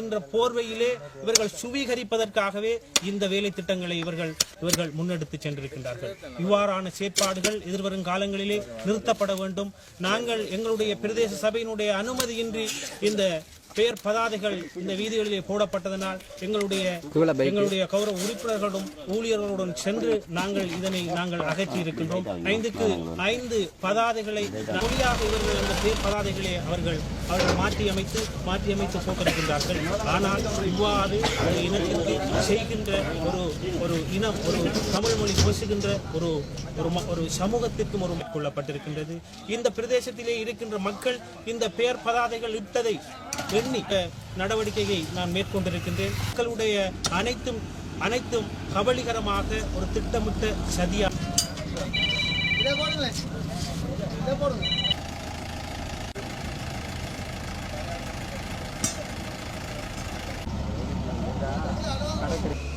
என்கின்ற போர்வையிலே இவர்கள் சுவீகரிப்பதற்காகவே இந்த வேலை திட்டங்களை இவர்கள் முன்னெடுத்து சென்றிருக்கின்றார்கள். இவ்வாறான செயற்பாடுகள் எதிர்வரும் காலங்களிலே நிறுத்தப்பட வேண்டும். நாங்கள் எங்களுடைய பிரதேச சபையினுடைய அனுமதியின்றி இந்த பெயர் பதாதைகள் இந்த வீதிகளிலே போடப்பட்டதனால் எங்களுடைய கௌரவ உறுப்பினர்களுடன் ஊழியர்களுடன் சென்று நாங்கள் அகற்றி இருக்கின்றோம். 5க்கு 5 பதாதைகளை மொழியாக இவர்கள் அந்த பெயர் பதாதைகளை அவர்கள் மாற்றி அமைத்து போட்டிருக்கின்றார்கள். ஆனால் இவ்வாறு ஒரு இனத்திற்கு செய்கின்ற ஒரு இனம், ஒரு தமிழ் மொழி பேசுகின்ற ஒரு சமூகத்திற்கும் ஒரு கொள்ளப்பட்டிருக்கின்றது. இந்த பிரதேசத்திலே இருக்கின்ற மக்கள் இந்த பெயர் பதாதைகள் இட்டதை நடவடிக்கையை நான் மேற்கொண்டிருக்கின்றேன். மக்களுடைய அனைத்தும் கபலீகரமாக ஒரு திட்டமிட்ட சதியா கடற்கரை